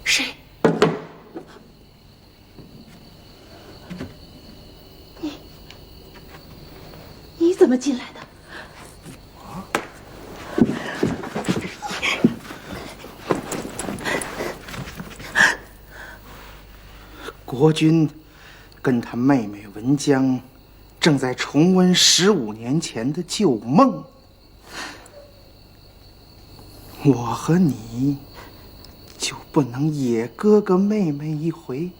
谁？你怎么进来的？国君跟他妹妹文江正在重温15年前的旧梦。我和你就不能也哥哥妹妹一回？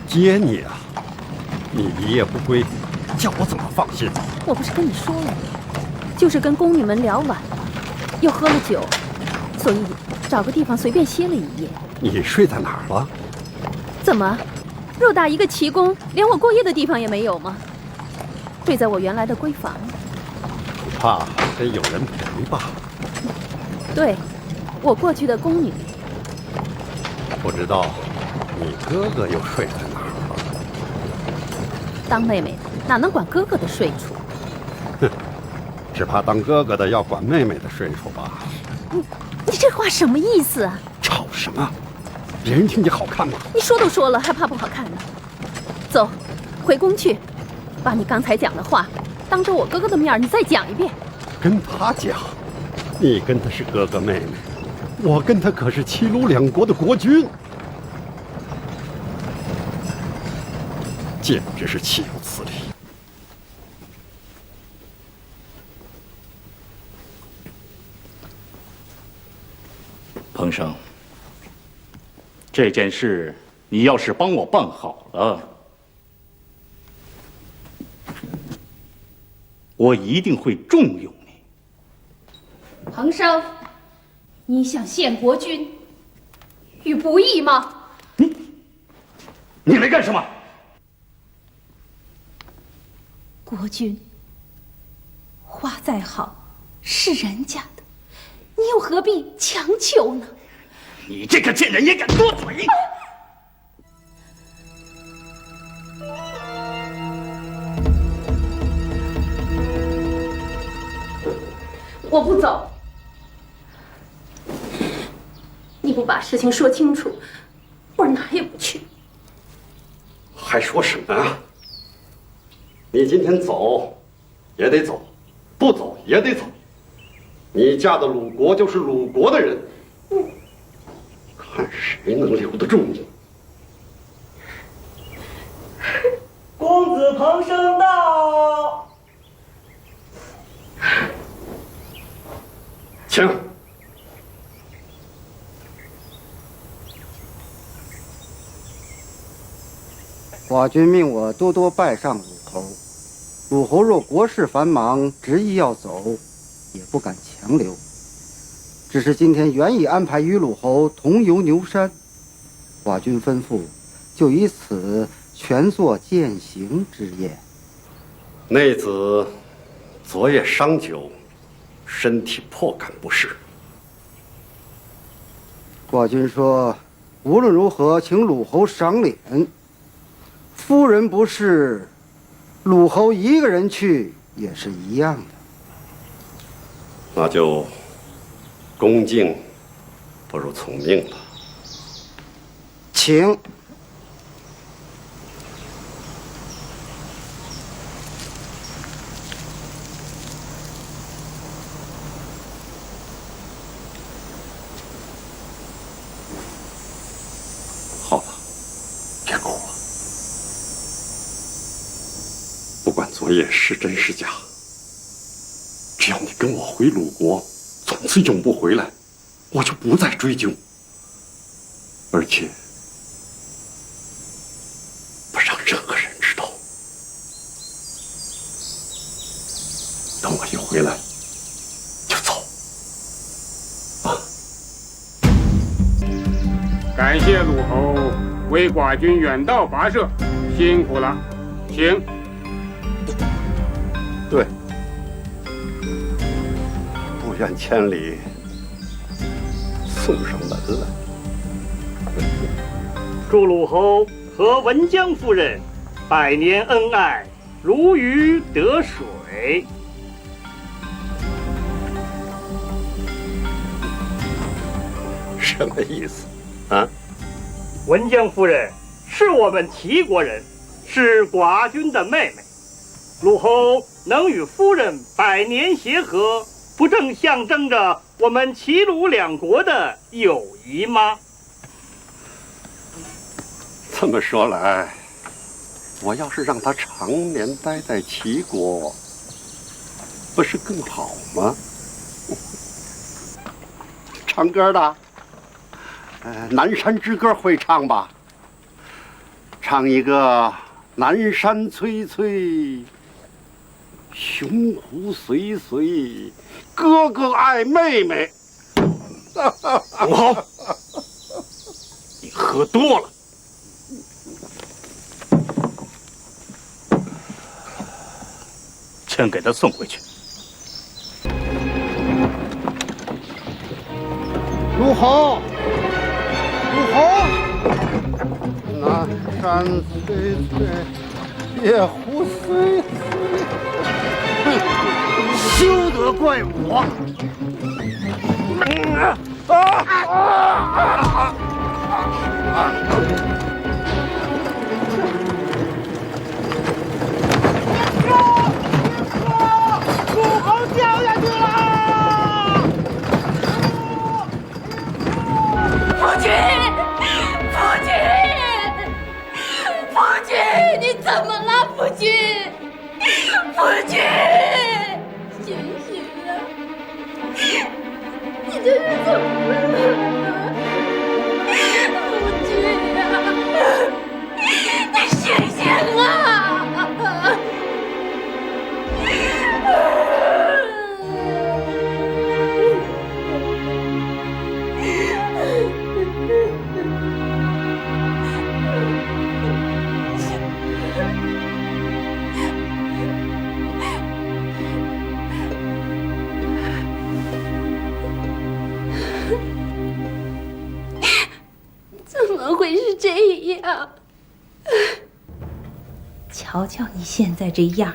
接你啊！你一夜不归，叫我怎么放心？我不是跟你说了吗？就是跟宫女们聊晚了，又喝了酒，所以找个地方随便歇了一夜。你睡在哪儿了？怎么，偌大一个齐宫，连我过夜的地方也没有吗？睡在我原来的闺房。恐怕得有人陪吧？对，我过去的宫女。不知道你哥哥又睡在哪儿？当妹妹的哪能管哥哥的睡处？哼，只怕当哥哥的要管妹妹的睡处吧？你这话什么意思啊？吵什么？别人听见好看吗？你说都说了，还怕不好看呢？走，回宫去，把你刚才讲的话，当着我哥哥的面你再讲一遍。跟他讲？你跟他是哥哥妹妹，我跟他可是齐鲁两国的国君。简直是岂有此理！彭生，这件事你要是帮我办好了，我一定会重用你。彭生，你想陷国君于不义吗？你来干什么？国君，话再好是人家的，你又何必强求呢？你这个贱人也敢多嘴！我不走，你不把事情说清楚，我哪也不去。还说什么啊？你今天走也得走，不走也得走。你嫁的鲁国就是鲁国的人，看谁能留得住你。公子彭生到，请。寡君命我多多拜上鲁侯。鲁侯若国事繁忙，执意要走，也不敢强留。只是今天原已安排与鲁侯同游牛山，寡君吩咐，就以此全作饯行之宴。内子昨夜伤酒，身体颇感不适。寡君说，无论如何，请鲁侯赏脸。夫人不是，鲁侯一个人去也是一样的。那就恭敬不如从命了。请。好了，别哭了。不管昨夜是真是假，只要你跟我回鲁国，从此永不回来，我就不再追究，而且不让任何人知道。等我一回来就走。感谢鲁侯为寡君远道跋涉，辛苦了，请。对，不远千里送上门来。祝鲁侯和文姜夫人百年恩爱，如鱼得水。什么意思啊？文姜夫人是我们齐国人，是寡君的妹妹。鲁侯能与夫人百年协和，不正象征着我们齐鲁两国的友谊吗？这么说来，我要是让他常年待在齐国，不是更好吗？唱歌的，南山之歌会唱吧？唱一个南山翠翠，雄狐随随，哥哥爱妹妹。鲁侯，你喝多了。先给他送回去。鲁侯，鲁侯，南山翠翠，野狐随随，休得怪我。鲁侯掉下去了！夫君，夫君，夫君，你怎么了，夫君？夫君，醒醒啊！你这是怎么了？夫君啊，你醒醒啊！怎么会是这样？瞧瞧你现在这样。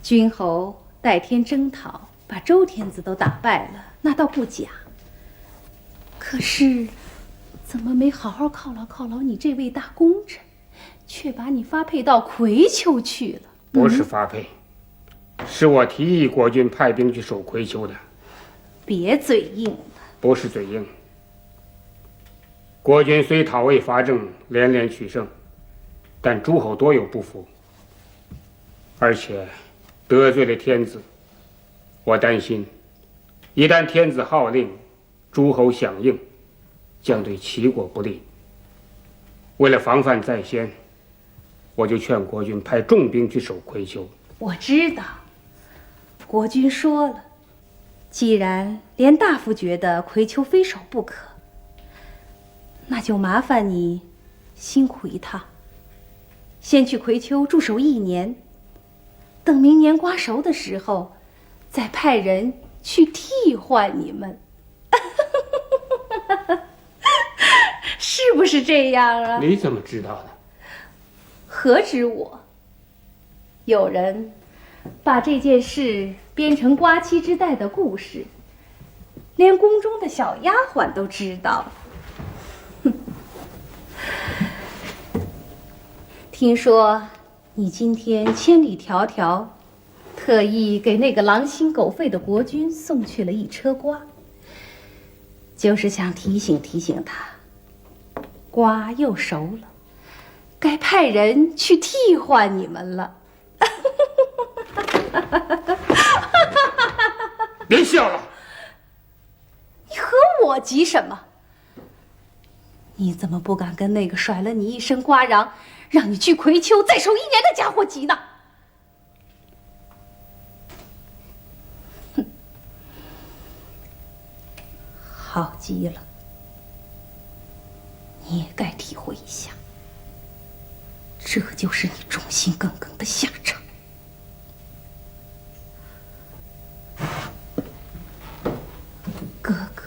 君侯代天征讨，把周天子都打败了，那倒不假。可是，怎么没好好犒劳犒劳你这位大功臣，却把你发配到葵丘去了？不是发配，是我提议国君派兵去守葵丘的。别嘴硬了。不是嘴硬。国君虽讨魏伐郑，连连取胜，但诸侯多有不服，而且得罪了天子。我担心，一旦天子号令，诸侯响应，将对齐国不利。为了防范在先，我就劝国君派重兵去守葵丘。我知道，国君说了，既然连大夫觉得葵丘非守不可，那就麻烦你辛苦一趟，先去葵丘驻守1年，等明年瓜熟的时候，再派人去替换你们。是不是这样啊？你怎么知道的？何止我，有人把这件事编成瓜期之代的故事，连宫中的小丫鬟都知道了。听说你今天千里迢迢，特意给那个狼心狗肺的国君送去了一车瓜，就是想提醒提醒他，瓜又熟了，该派人去替换你们了。别笑了，你和我急什么？你怎么不敢跟那个甩了你一身瓜瓤，让你去葵丘再守1年的家伙急呢？哼，好极了，你也该体会一下，这就是你忠心耿耿的下场。哥哥，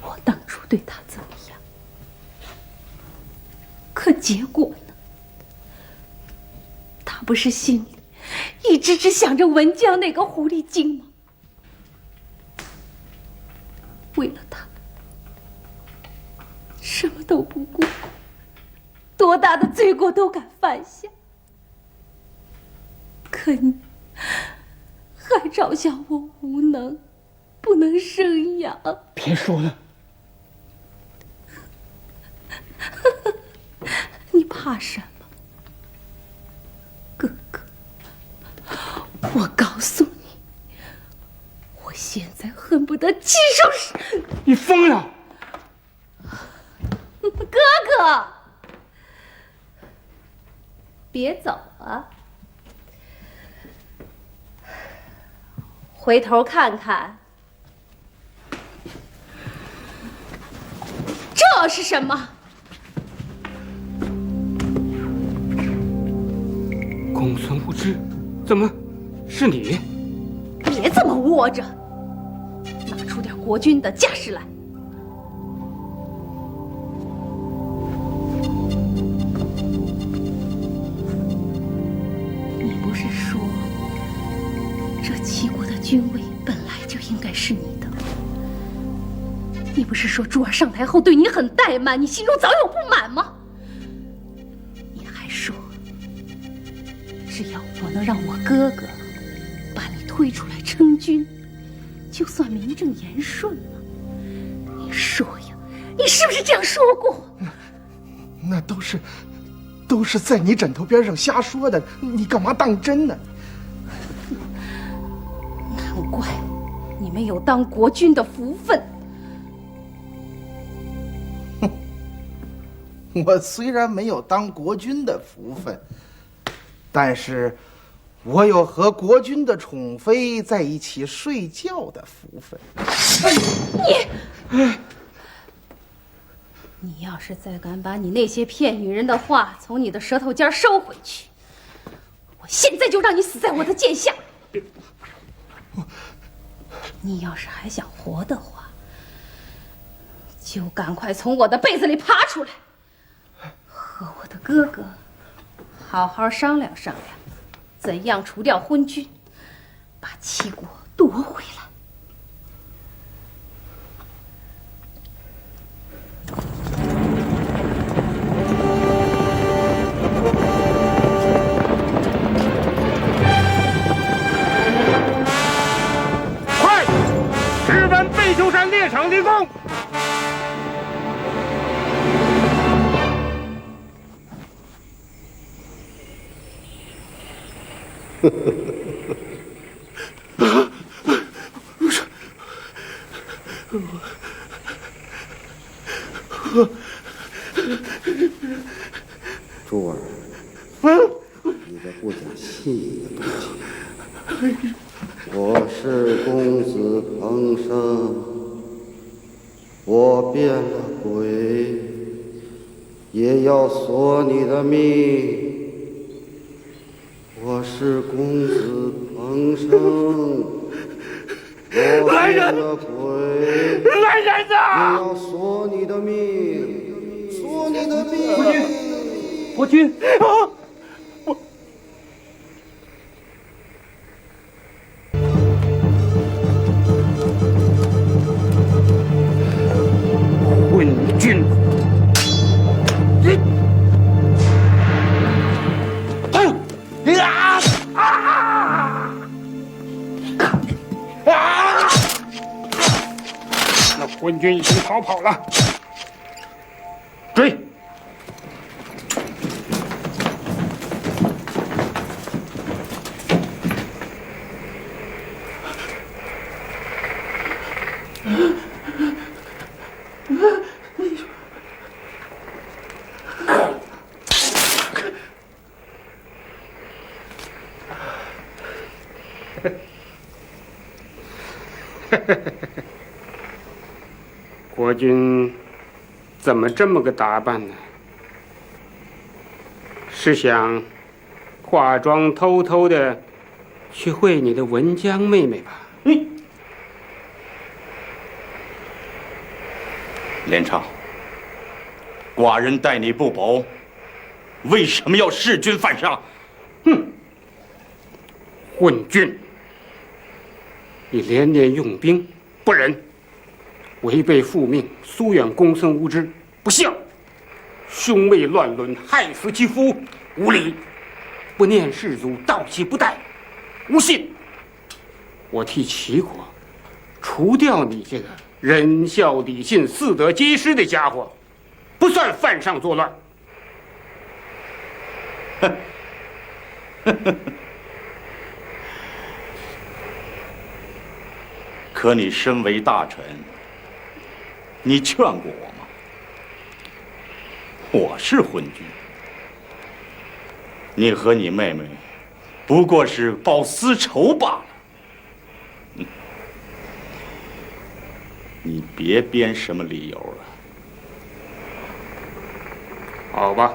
我当初对他怎么样？可结果呢？他不是心里一直只想着文江那个狐狸精吗？为了他，什么都不顾，多大的罪过都敢犯下。可你还嘲笑我无能，不能生养。别说了，你怕什么，哥哥？我告诉你，我现在恨不得亲手……你疯了！哥哥，别走啊！回头看看，这是什么？公孙无知，怎么是你？别这么窝着，拿出点国君的架势来。你不是说这齐国的君位本来就应该是你的？你不是说珠儿上台后对你很怠慢，你心中早有不满吗？你还说，只要我能让我哥哥把你推出来称君，就算名正言顺了。你说呀，你是不是这样说过？那都是在你枕头边上瞎说的，你干嘛当真呢？难怪你没有当国君的福分。我虽然没有当国君的福分，但是我有和国君的宠妃在一起睡觉的福分。你要是再敢把你那些骗女人的话从你的舌头尖收回去，我现在就让你死在我的剑下。你要是还想活的话，就赶快从我的被子里爬出来，和我的哥哥好好商量商量，怎样除掉昏君，把齐国夺回来。快，直奔贝丘山猎场立功！珠儿，你这不讲信义的东西！我是公子彭生，我变了鬼，也要索你的命。我是公子彭生，我变了鬼，来人呐！也要索你的命，索你的命！国君啊！呀啊！那昏君已经逃跑了，追！国君怎么这么个打扮呢？是想化妆偷偷的去会你的文江妹妹吧？连长，寡人待你不薄，为什么要弑君犯上？哼！混君！你连年用兵，不仁，违背父命，疏远公孙无知，不孝，兄妹乱伦，害死其夫，无礼，不念世祖，道喜不待，无信。我替齐国除掉你这个仁孝礼信四德皆失的家伙，不算犯上作乱。可你身为大臣，你劝过我吗？我是昏君，你和你妹妹不过是报私仇罢了。你别编什么理由了。好吧，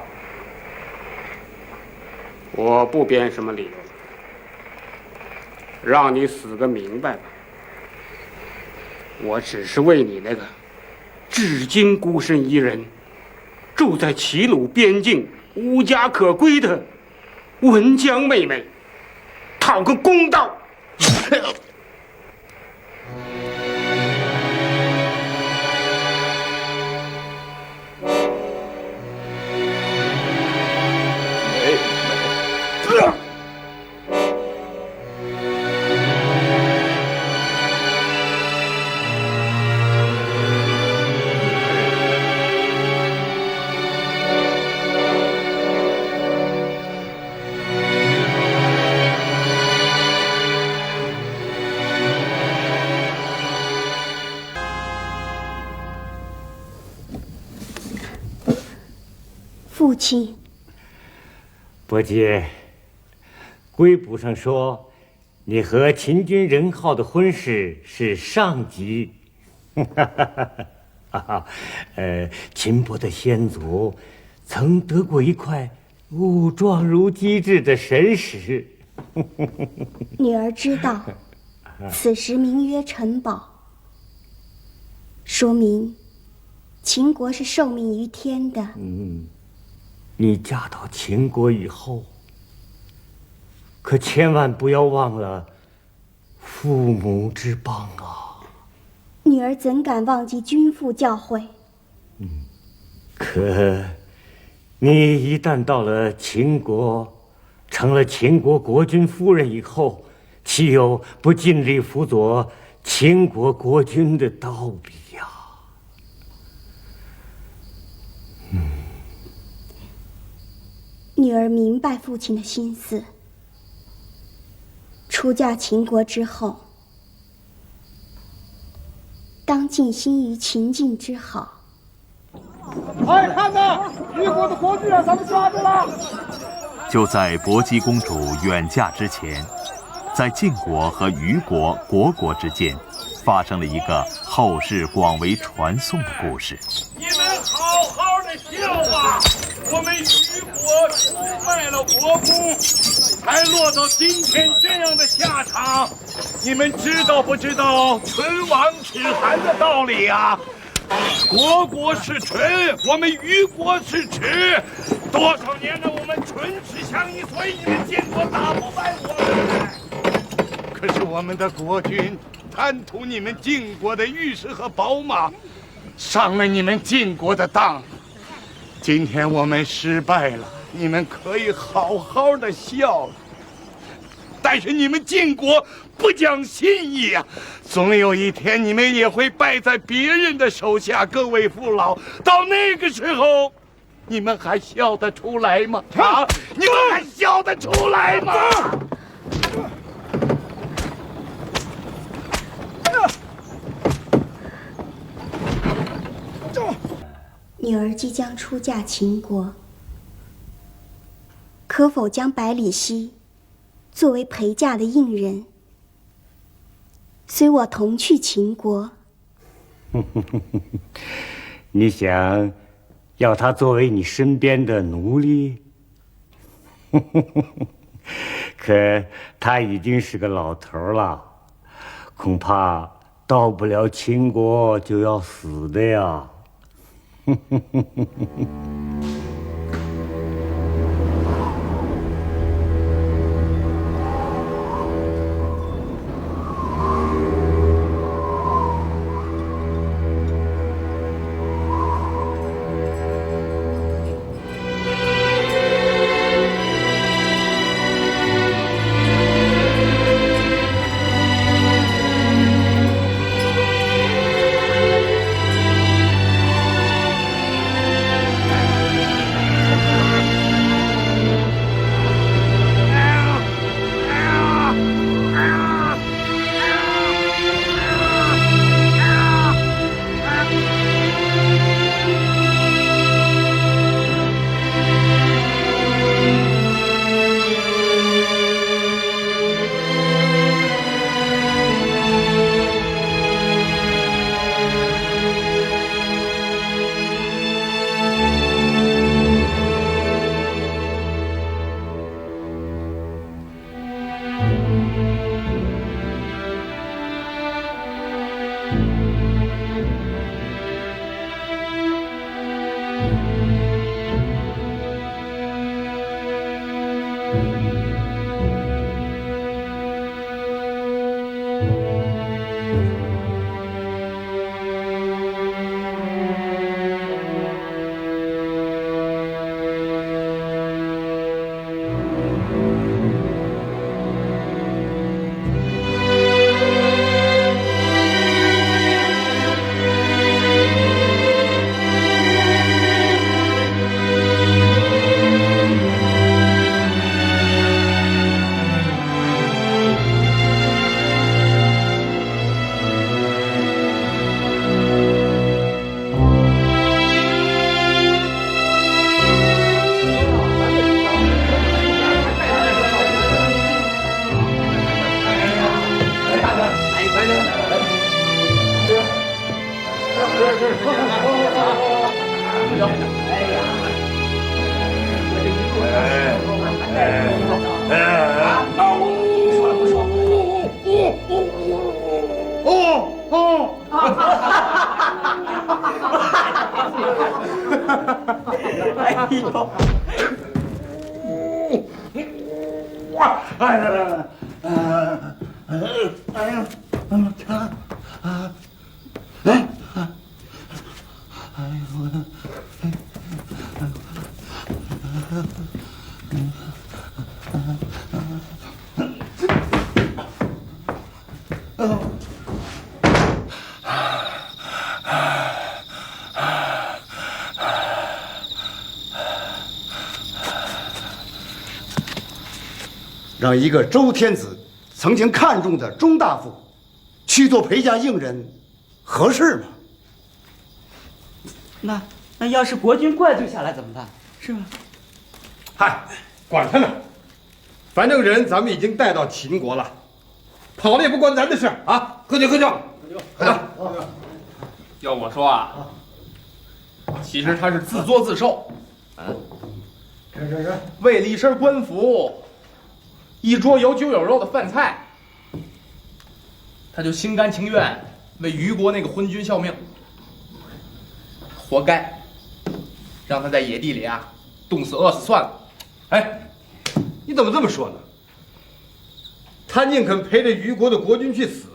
我不编什么理由了，让你死个明白吧。我只是为你那个至今孤身一人，住在齐鲁边境无家可归的文江妹妹讨个公道。父亲，伯杰，规簿上说，你和秦军任浩的婚事是上级。秦国的先祖曾得过一块物状如鸡翅的神石。女儿知道，此石名曰陈宝，说明秦国是受命于天的。你嫁到秦国以后，可千万不要忘了父母之邦啊！女儿怎敢忘记君父教诲？可你一旦到了秦国，成了秦国国君夫人以后，岂有不尽力辅佐秦国国君的道理呀？女儿明白父亲的心思。出嫁秦国之后，当尽心于秦晋之好。哎，看呐，虞国的国君让咱们抓住了！就在薄姬公主远嫁之前，在晋国和虞国、虢国之间，发生了一个后世广为传颂的故事。你们好好的笑吧！我们虞国出卖了国公，才落到今天这样的下场。你们知道不知道唇亡齿寒的道理啊？虢国是唇，我们虞国是齿。多少年了，我们唇齿相依，所以你们晋国打不败我们。可是我们的国君贪图你们晋国的玉石和宝马，上了你们晋国的当。今天我们失败了，你们可以好好的笑了。但是你们晋国不讲信义啊，总有一天你们也会败在别人的手下。各位父老，到那个时候，你们还笑得出来吗？啊，你们还笑得出来吗？女儿即将出嫁秦国，可否将百里奚作为陪嫁的应人，随我同去秦国？你想要他作为你身边的奴隶？可他已经是个老头了，恐怕到不了秦国就要死的呀。让一个周天子曾经看中的钟大夫去做陪嫁应人，合适吗？那要是国君怪罪下来怎么办？是吧？嗨，管他呢，反正人咱们已经带到秦国了，跑了也不关咱的事啊！喝酒，喝酒，喝酒！要我说啊，其实他是自作自受。为了一身官服，一桌有酒有肉的饭菜，他就心甘情愿为虞国那个昏君效命，活该，让他在野地里啊冻死饿死算了。哎，你怎么这么说呢？他宁肯陪着虞国的国君去死，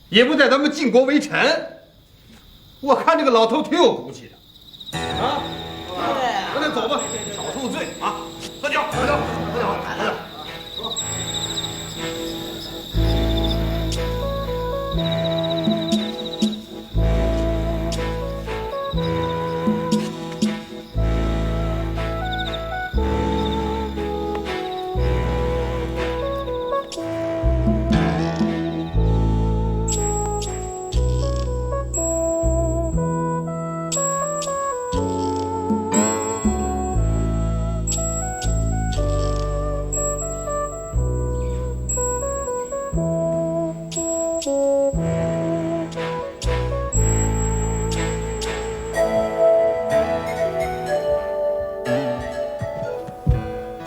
也不在咱们晋国为臣。我看这个老头挺有骨气的啊！赶紧走吧，少受罪啊！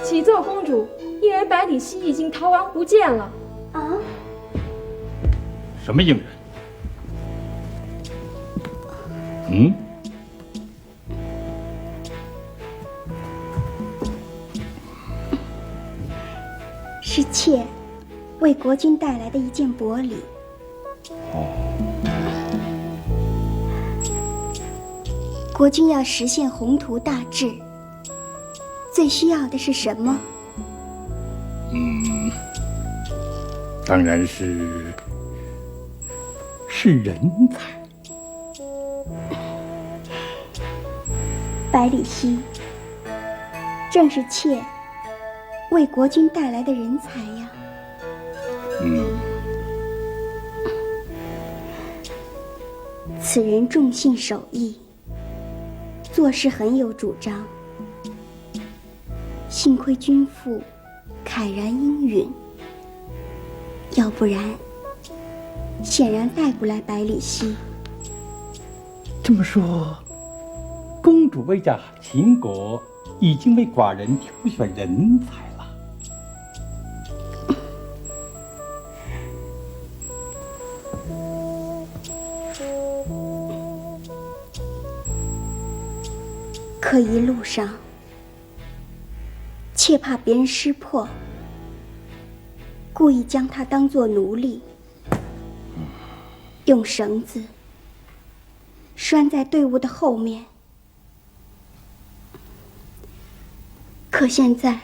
启奏公主，因为百里奚已经逃亡不见了。啊？什么应人？嗯？是妾为国君带来的一件薄礼。国君要实现宏图大志，最需要的是什么？当然是人才。百里奚正是妾为国君带来的人才呀。此人重信守义，做事很有主张，幸亏君父慨然应允，要不然显然带不来百里奚。这么说，公主为嫁秦国，已经为寡人挑选人才了。可一路上，妾怕别人识破，故意将他当作奴隶，用绳子拴在队伍的后面。可现在，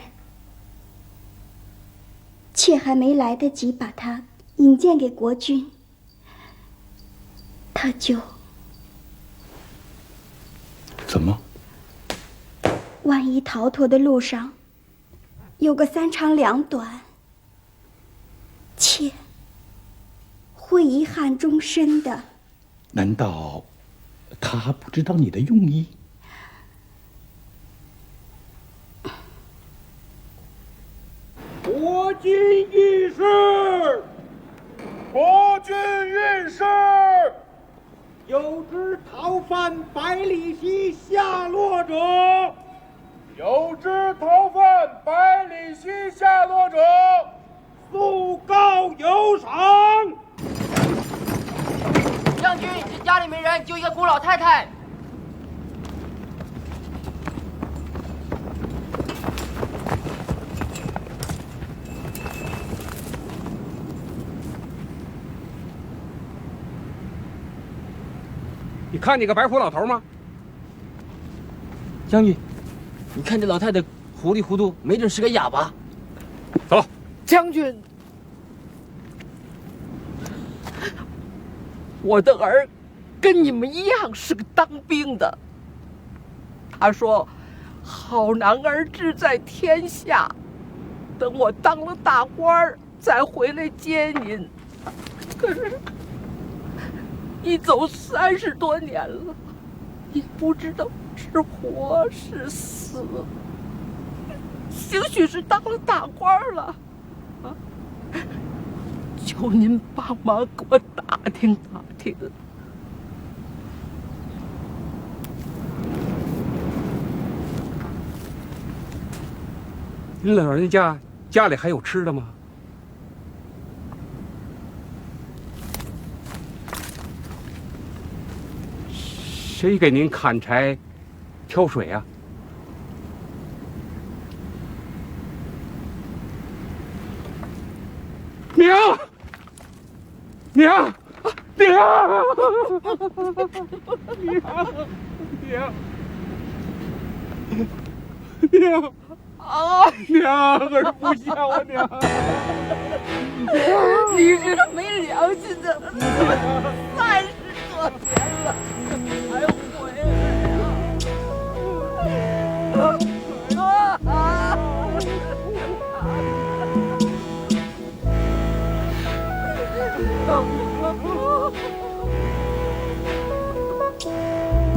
妾还没来得及把他引荐给国君，他就……怎么？万一逃脱的路上有个三长两短，妾会遗憾终身的。难道他不知道你的用意？国君御史，国君御史，有知逃犯百里奚下落者？有知逃犯百里奚下落者，速告有赏。将军，这家里没人，就一个孤老太太。你看见个白胡老头吗？将军，你看这老太太糊里糊涂，没准是个哑巴。走。将军，我的儿跟你们一样是个当兵的。他说：“好男儿志在天下，等我当了大官儿再回来接您。”可是，一走30多年了，也不知道是活是死。兴许是当了大官了，啊！求您帮忙给我打听打听。您老人家家里还有吃的吗？谁给您砍柴、挑水啊？娘，娘，娘，娘，娘。娘儿不孝啊，娘！你是个没良心的，30多年了还回来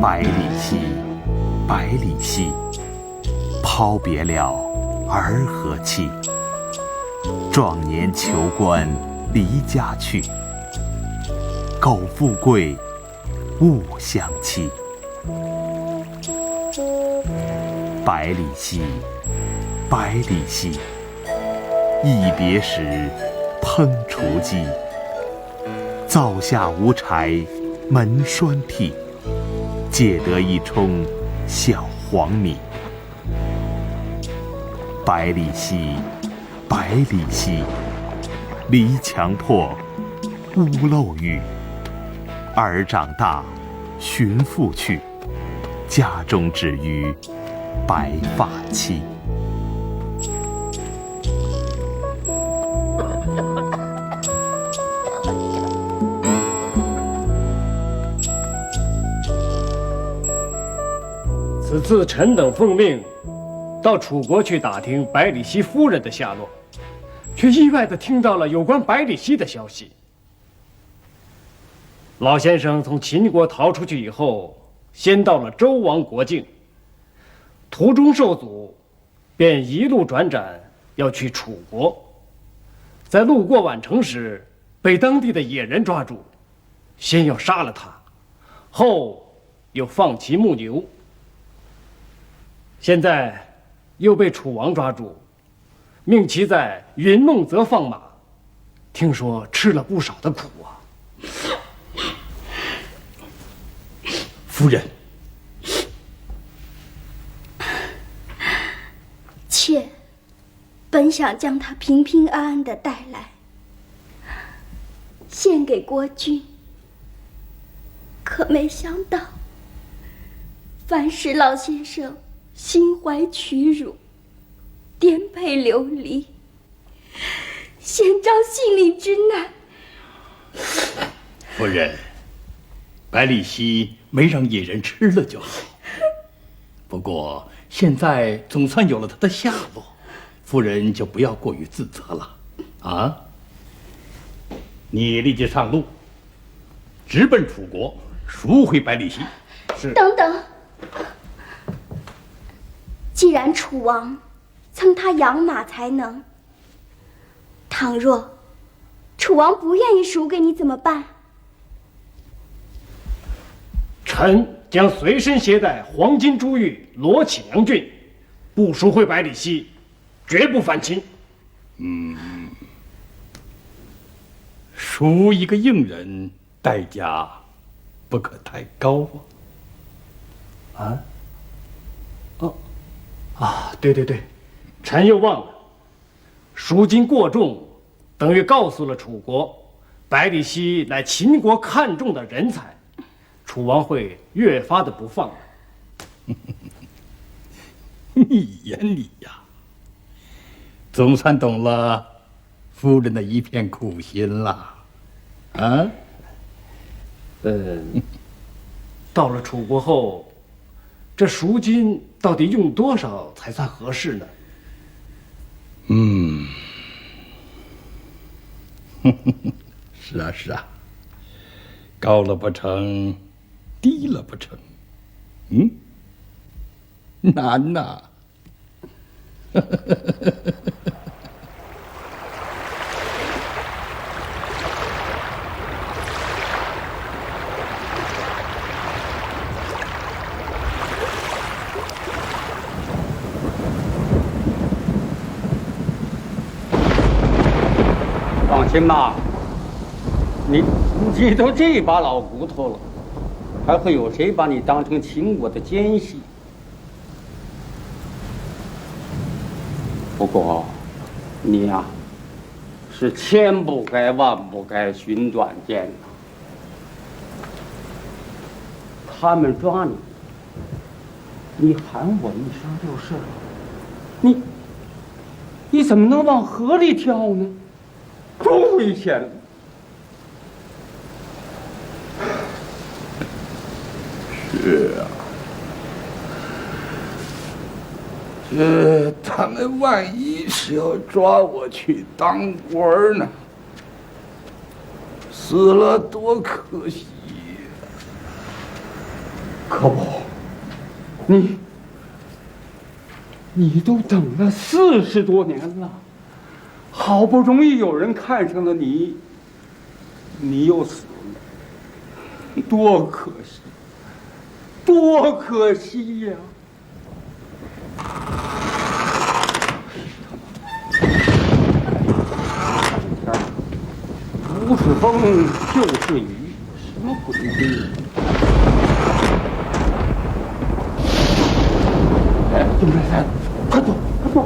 百里奚，百里奚，抛别了儿和妻。壮年求官离家去，苟富贵，勿相欺。百里奚，百里奚，一别时，烹雏鸡。灶下无柴，门栓剔，借得一冲小黄米。百里奚，百里奚，篱墙破，屋漏雨。儿长大，寻父去，家中只余白发妻。此次臣等奉命到楚国去打听百里奚夫人的下落，却意外地听到了有关百里奚的消息。老先生从秦国逃出去以后，先到了周王国境，途中受阻，便一路转展要去楚国。在路过宛城时，被当地的野人抓住，先要杀了他，后又放其牧牛。现在又被楚王抓住，命其在云梦泽放马，听说吃了不少的苦啊。夫人，妾本想将他平平安安的带来，献给国君，可没想到樊氏老先生心怀屈辱，颠沛流离，现招心里之难。夫人，百里奚没让野人吃了就好。不过现在总算有了他的下落，夫人就不要过于自责了。啊，你立即上路，直奔楚国，赎回百里奚。是。等等。既然楚王曾他养马才能，倘若楚王不愿意赎给你怎么办？臣将随身携带黄金珠玉，罗绮良骏，不赎回百里奚，绝不反秦。赎一个应人，代价不可太高啊！啊？对，臣又忘了，赎金过重，等于告诉了楚国，百里奚乃秦国看重的人才，楚王会越发的不放。你呀，总算懂了夫人的一片苦心了。啊？到了楚国后，这赎金到底用多少才算合适呢？是啊，高了不成，低了不成，难呐。放心吧，你都这把老骨头了，还会有谁把你当成秦国的奸细？不过，你呀，是千不该万不该寻短见的。他们抓你，你喊我一声就是了。你怎么能往河里跳呢？多危险！是啊，他们万一是要抓我去当官呢？死了多可惜呀！可不，你都等了40多年了，好不容易有人看上了你，你又死了，多可惜，多可惜呀！不是风就是雨，什么鬼病？哎，东山山，快走，快走！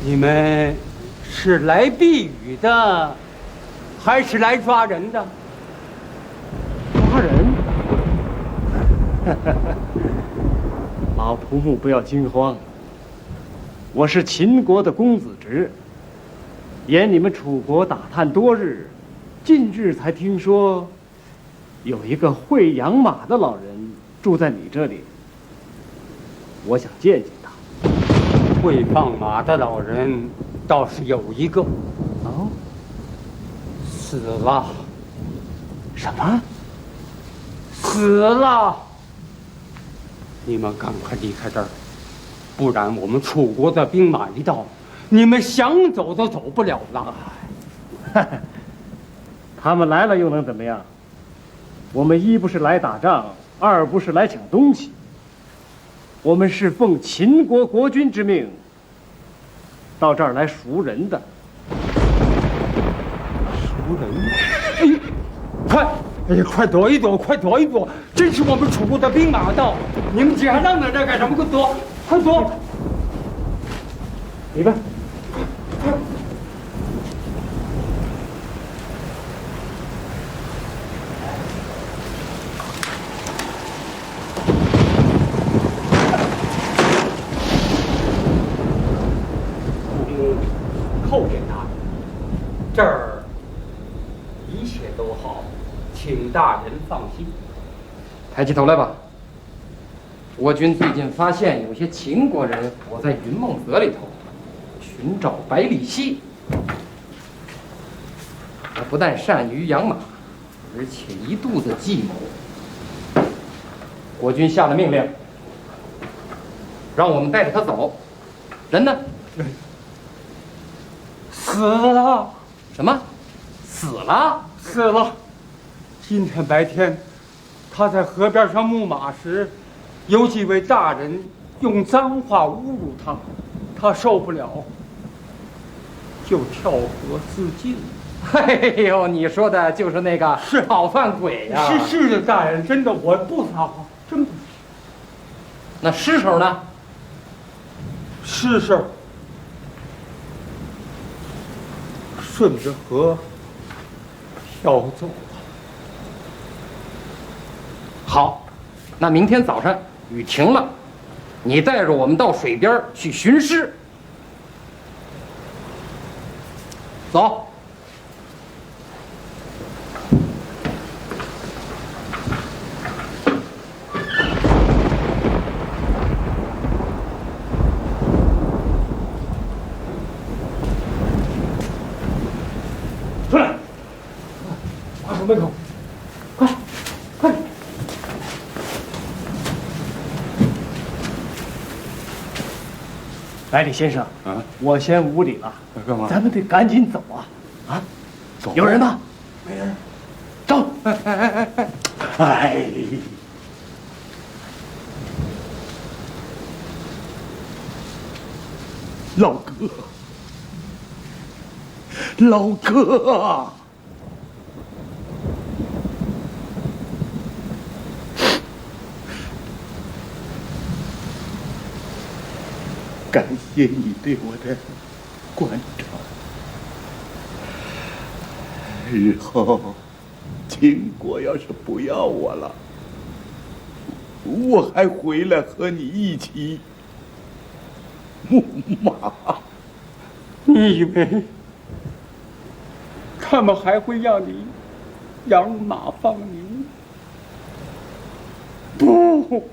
你们是来避雨的，还是来抓人的？抓人？老仆目不要惊慌，我是秦国的公子侄，沿你们楚国打探多日，近日才听说，有一个会养马的老人住在你这里，我想见见他。会放马的老人倒是有一个，哦，死了。什么？死了！你们赶快离开这儿，不然我们楚国的兵马一到，你们想走都走不了了。他们来了又能怎么样？我们一不是来打仗，二不是来抢东西。我们是奉秦国国君之命，到这儿来赎人的。赎人？哎呀，快躲一躲，快躲一躲！真是我们楚国的兵马到，你们几还愣在这干什么？快躲，快躲！里边。后殿大人，这儿一切都好，请大人放心。抬起头来吧。我军最近发现有些秦国人躲在云梦泽里头，寻找百里奚。他不但善于养马，而且一肚子计谋。国君下了命令，让我们带着他走。人呢？死了？什么？死了？死了！今天白天，他在河边上牧马时，有几位大人用脏话侮辱他，他受不了，就跳河自尽。哎呦，你说的就是那个讨饭鬼呀！是的，大人，真的，我不撒谎，真不是。那尸首呢？尸首顺着河飘走了。好，那明天早上雨停了，你带着我们到水边去寻尸。走。出来，快守门口，快，快！百里先生，我先无礼了。干嘛？咱们得赶紧走啊！啊，走。有人吗？没人。走。哎。老哥，老哥，感谢你对我的关照。日后秦国要是不要我了，我还回来和你一起牧马。你以为他们还会让你养马放牛？不，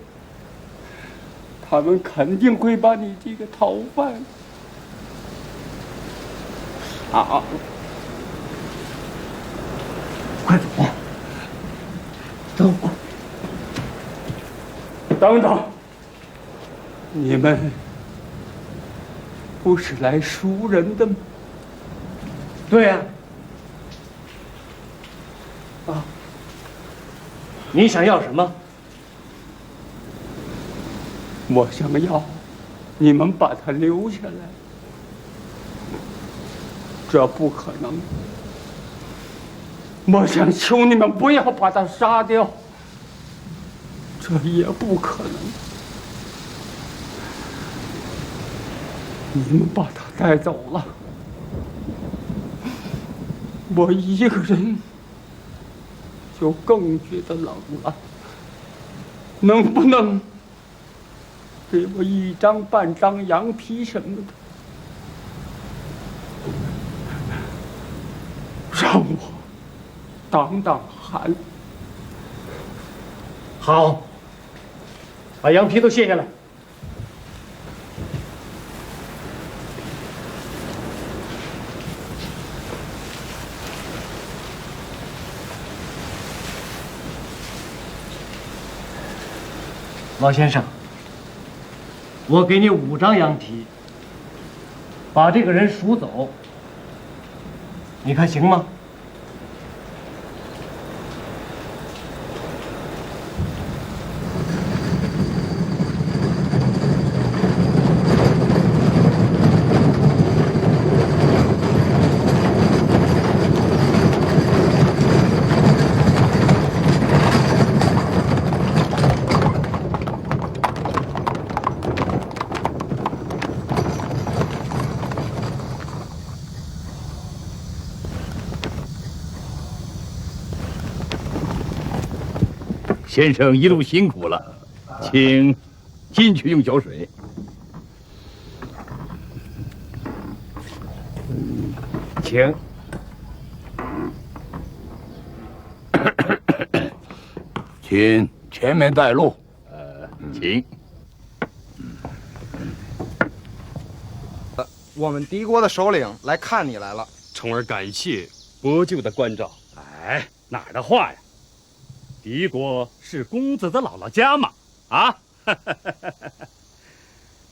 他们肯定会把你这个逃犯杀了。快走！走！等等，你们不是来赎人的吗？对呀。啊，你想要什么？我想要你们把他留下来，这不可能。我想求你们不要把他杀掉，这也不可能。你们把他带走了，我一个人就更觉得冷了。能不能给我一张半张羊皮什么的，让我挡挡寒？好，把羊皮都卸下来。老先生，我给你5张羊皮，把这个人赎走，你看行吗？先生一路辛苦了，请进去用酒水。请。请前面带路。请。我们敌国的首领来看你来了。重儿感谢伯舅的关照。哎，哪儿的话呀？敌国是公子的姥姥家嘛？啊！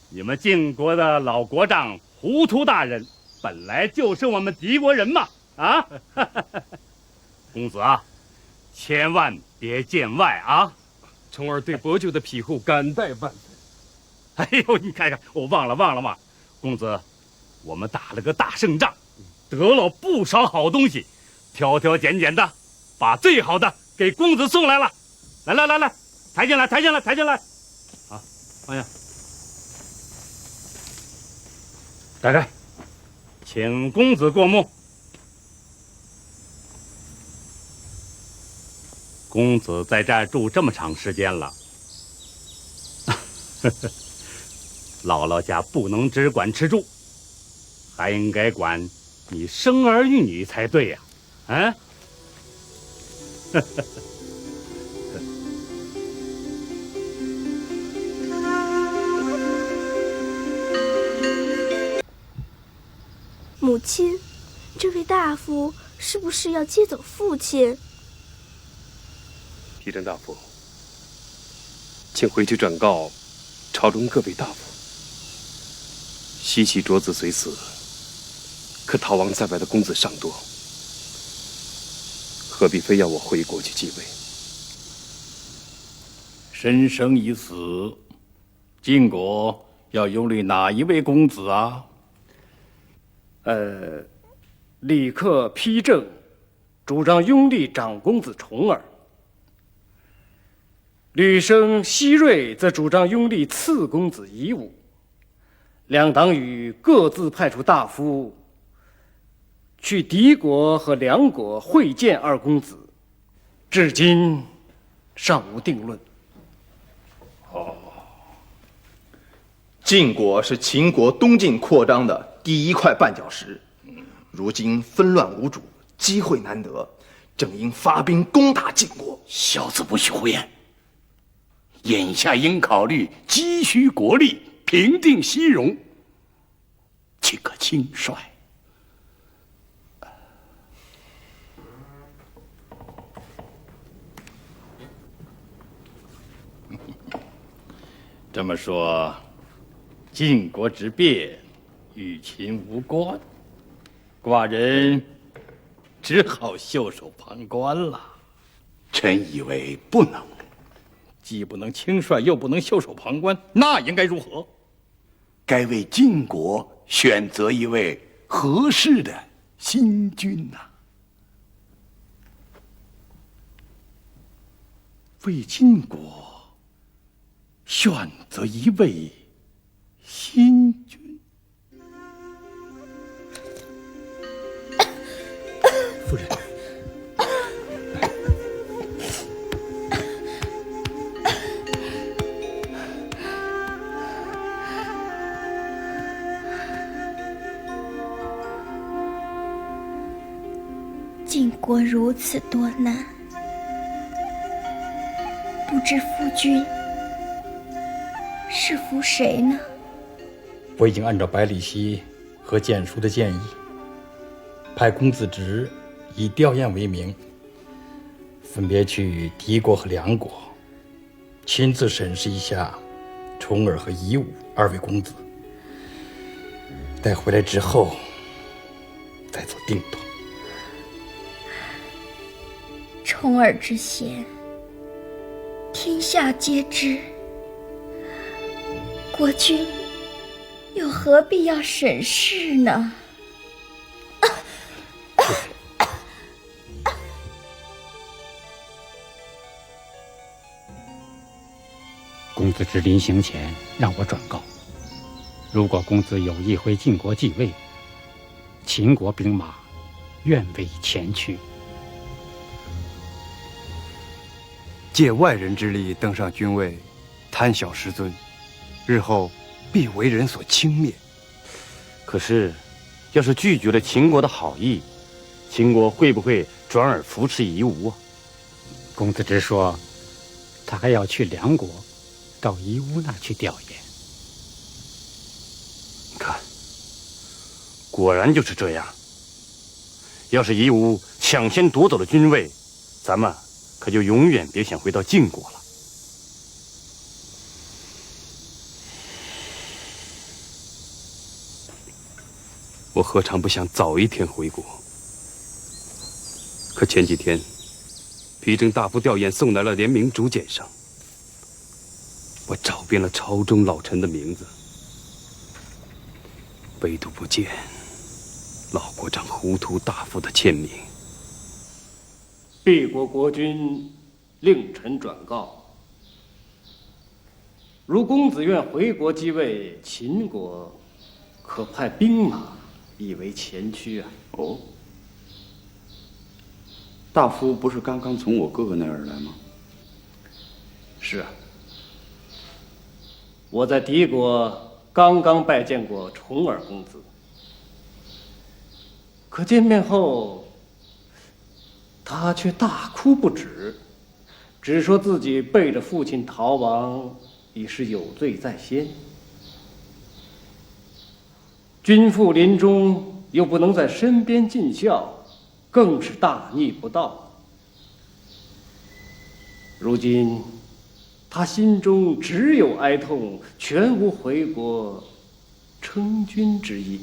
你们晋国的老国丈糊涂大人，本来就是我们敌国人嘛！啊！公子啊，千万别见外啊！重儿对伯舅的庇护感戴万分。哎呦，你看看，我忘了，公子，我们打了个大胜仗，得了不少好东西，挑挑拣拣的，把最好的给公子送来了。来，抬进来！啊，放下，打开，请公子过目。公子在这儿住这么长时间了，姥姥家不能只管吃住，还应该管你生儿育女才对呀！啊，母亲，这位大夫是不是要接走父亲？提镇大夫，请回去转告朝中各位大夫，西岐卓子虽死，可逃亡在外的公子尚多，何必非要我回国去继位？申生已死，晋国要拥立哪一位公子啊？李克批正主张拥立长公子重耳，吕生西瑞则主张拥立次公子夷吾，两党羽各自派出大夫去敌国和梁国会见二公子，至今尚无定论。晋国是秦国东进扩张的第一块绊脚石，如今纷乱无主，机会难得，正应发兵攻打晋国。小子不许胡言！眼下应考虑积蓄国力，平定西戎，请个轻率。这么说，晋国之变与秦无关，寡人只好袖手旁观了。臣以为不能，既不能轻率，又不能袖手旁观，那应该如何？该为晋国选择一位合适的新君呐。为晋国选择一位新君。夫人，晋国如此多难，不知夫君是服谁呢？我已经按照百里奚和简叔的建议，派公子直以吊唁为名，分别去敌国和梁国，亲自审视一下重耳和夷吾二位公子，待回来之后再做定夺。重耳之贤，天下皆知，国君又何必要审视呢？公子之临行前让我转告，如果公子有意回晋国继位，秦国兵马愿为前驱。借外人之力登上君位，贪小失尊，日后必为人所轻蔑。可是，要是拒绝了秦国的好意，秦国会不会转而扶持夷吾啊？公子之说，他还要去梁国，到夷吾那儿去调研。看，果然就是这样。要是夷吾抢先夺走了君位，咱们可就永远别想回到晋国了。我何尝不想早一天回国？可前几天，皮正大夫吊唁送来了联名竹简上，我找遍了朝中老臣的名字，唯独不见老国丈糊涂大夫的签名。敝国国君令臣转告，如公子愿回国继位，秦国可派兵马以为前驱啊。哦，大夫不是刚刚从我哥哥那儿来吗？是啊，我在敌国刚刚拜见过重耳公子，可见面后他却大哭不止，只说自己背着父亲逃亡已是有罪在先，君父临终又不能在身边尽孝，更是大逆不道。如今他心中只有哀痛，全无回国称君之意。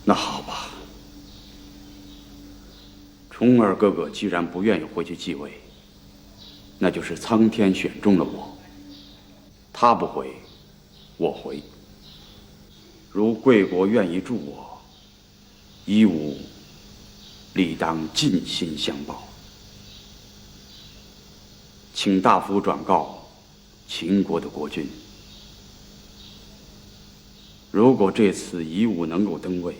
那好吧，重耳哥哥既然不愿意回去继位，那就是苍天选中了我。他不回，我回。如贵国愿意助我，夷吾理当尽心相报。请大夫转告秦国的国君，如果这次夷吾能够登位，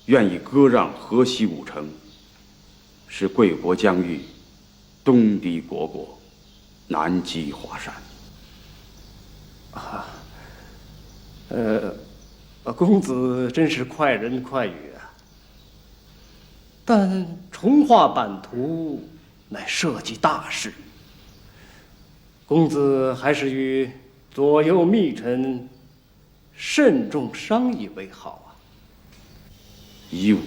愿意割让河西5城，使贵国疆域东抵虢国，南击华山。公子真是快人快语啊！但重划版图乃涉及大事，公子还是与左右密臣慎重商议为好啊。夷吾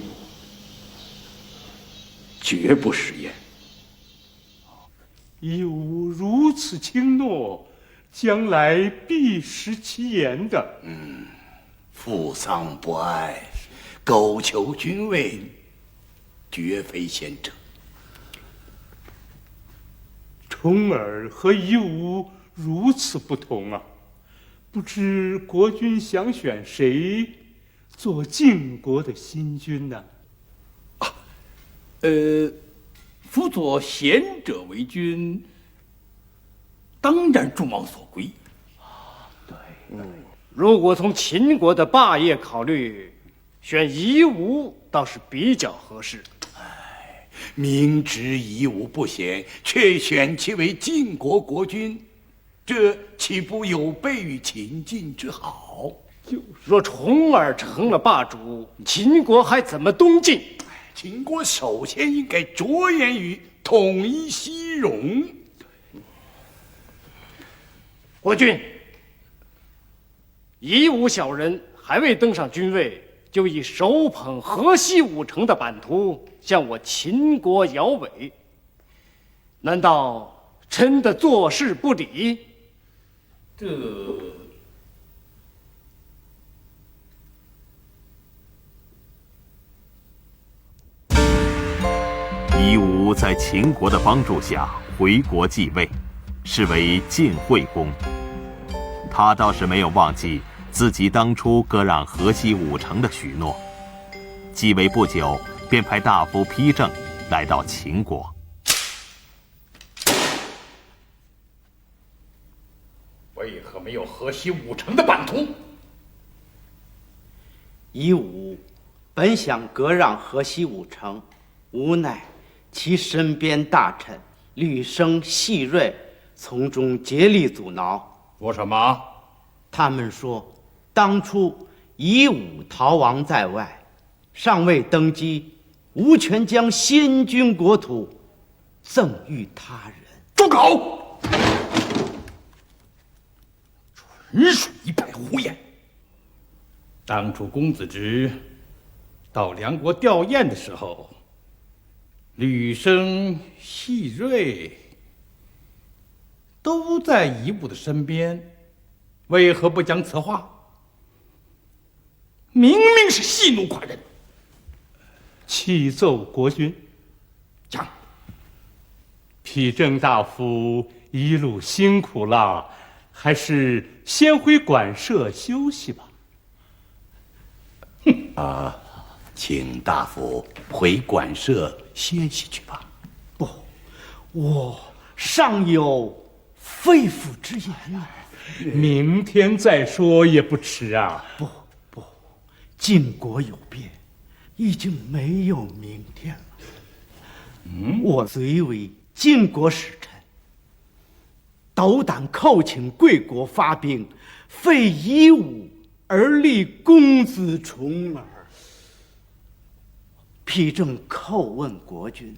绝不食言。夷吾如此轻诺，将来必实其言的。父丧不爱，苟求君位，绝非贤者。重耳和夷吾如此不同啊！不知国君想选谁做晋国的新君呢？辅佐贤者为君，当然众望所归。如果从秦国的霸业考虑，选夷吾倒是比较合适。明知夷吾不贤，却选其为晋国国君，这岂不有悖于秦晋之好？若重耳成了霸主，秦国还怎么东进？秦国首先应该着眼于统一西戎。国君，夷吾小人还未登上君位，就以手捧河西5城的版图向我秦国摇尾，难道真的坐视不理？夷吾在秦国的帮助下回国继位，是为晋惠公。他倒是没有忘记自己当初割让河西5城的许诺。继位不久，便派大夫丕正来到秦国。为何没有河西5城的版图？夷吾本想割让河西5城，无奈其身边大臣吕生、细锐从中竭力阻挠。说什么？他们说，当初夷吾逃亡在外，尚未登基，无权将先君国土赠予他人。住口！纯属一派胡言。当初公子侄到梁国吊唁的时候，吕生、细锐都在夷吾的身边，为何不讲此话？明明是戏怒寡人。启奏国君，讲。丕正大夫一路辛苦了，还是先回馆舍休息吧。请大夫回馆舍歇息去吧。不，我尚有肺腑之言啊。明天再说也不迟啊。不，晋国有变，已经没有明天了。我虽为晋国使臣，斗胆叩请贵国发兵，废夷吾而立公子重耳。丕正叩问国君，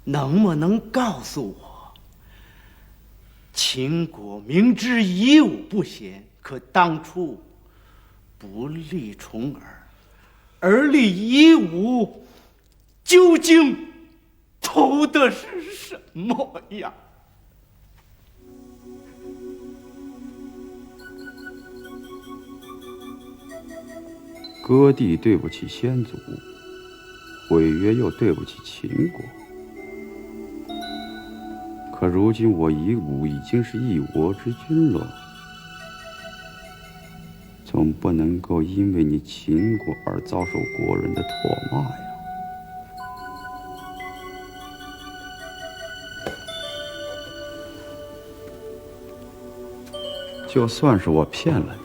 能不能告诉我，秦国明知夷吾不贤，可当初不立重耳，而立夷吾，究竟图的是什么呀？割地对不起先祖，毁约又对不起秦国。可如今我夷吾已经是一国之君了，总不能够因为你秦国而遭受国人的唾骂呀。就算是我骗了你，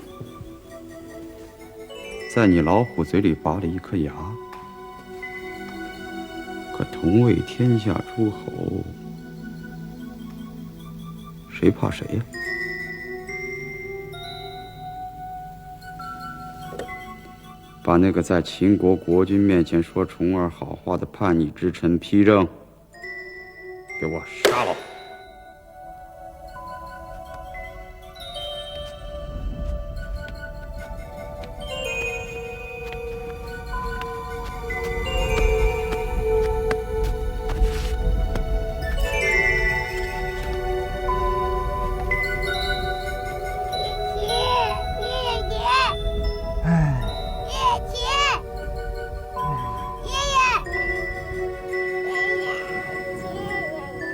在你老虎嘴里拔了一颗牙，可同为天下诸侯，谁怕谁呀？把那个在秦国国君面前说重儿好话的叛逆之臣丕正，给我杀了！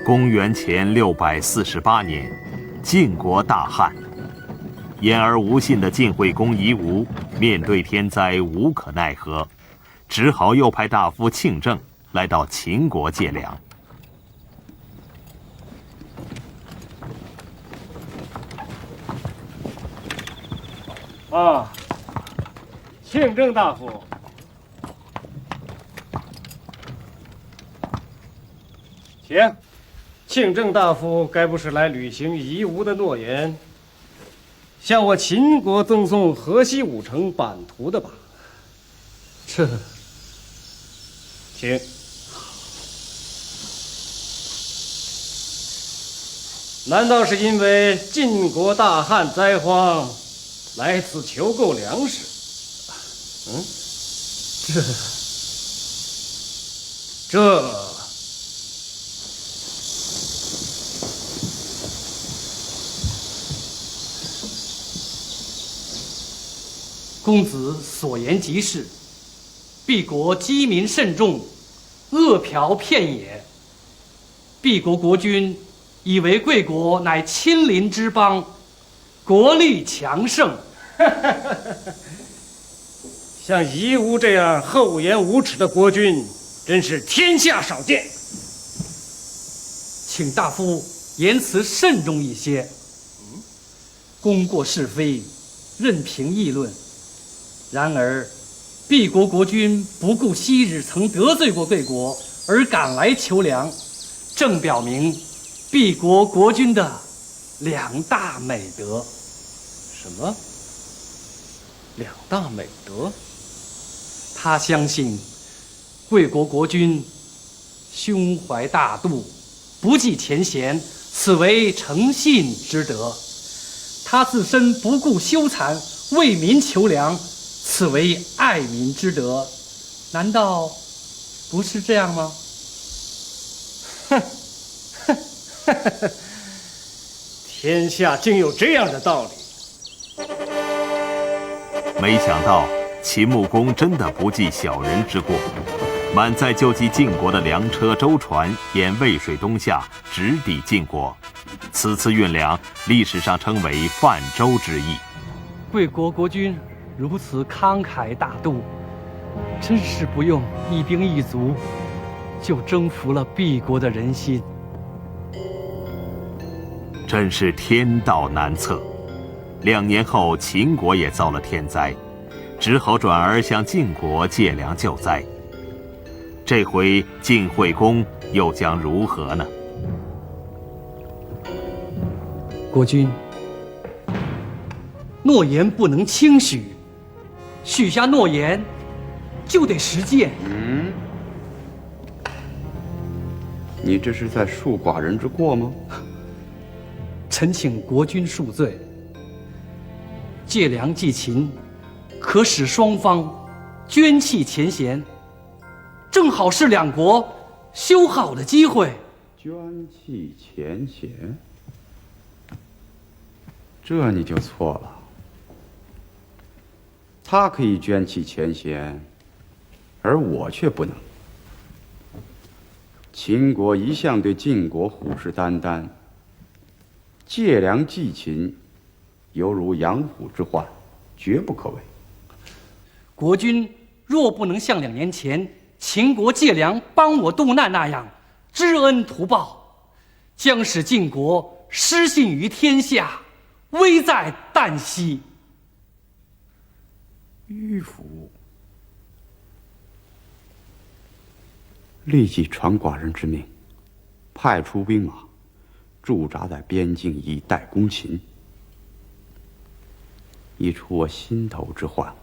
公元前648年，晋国大旱，言而无信的晋惠公夷吾面对天灾无可奈何，只好又派大夫庆正来到秦国借粮。啊，庆正大夫，请。庆正大夫该不是来履行夷吾的诺言，向我秦国赠送河西5城版图的吧？这，请。难道是因为晋国大旱灾荒，来此求购粮食？这。公子所言极是，敝国饥民甚众，饿殍遍野。敝国国君以为贵国乃亲邻之邦，国力强盛。像夷吾这样厚颜无耻的国君，真是天下少见。请大夫言辞慎重一些。功过是非，任凭议论。然而，敝国国君不顾昔日曾得罪过贵国，而赶来求粮，正表明敝国国君的2大美德。什么？2大美德？他相信贵国国君胸怀大度，不计前嫌，此为诚信之德。他自身不顾羞惭，为民求粮，此为爱民之德。难道不是这样吗？天下竟有这样的道理。没想到秦穆公真的不计小人之过，满载救济晋国的粮车舟船沿渭水东下，直抵晋国。此次运粮历史上称为泛舟之役。贵国国君如此慷慨大度，真是不用一兵一卒就征服了敝国的人心。真是天道难测。2年后，秦国也遭了天灾，只好转而向晋国借粮救灾。这回晋惠公又将如何呢？国君，诺言不能轻许，许下诺言就得实践。你这是在恕寡人之过吗？臣请国君恕罪。借粮济秦，可使双方捐弃前嫌，正好是2国修好的机会。捐弃前嫌，这你就错了。他可以捐弃前嫌，而我却不能。秦国一向对晋国虎视眈眈，借粮济秦，犹如养虎之患，绝不可为。国君若不能像2年前秦国借粮帮我渡难那样知恩图报，将使晋国失信于天下，危在旦夕。迂腐，立即传寡人之命，派出兵马，驻扎在边境以待攻秦，以除我心头之患。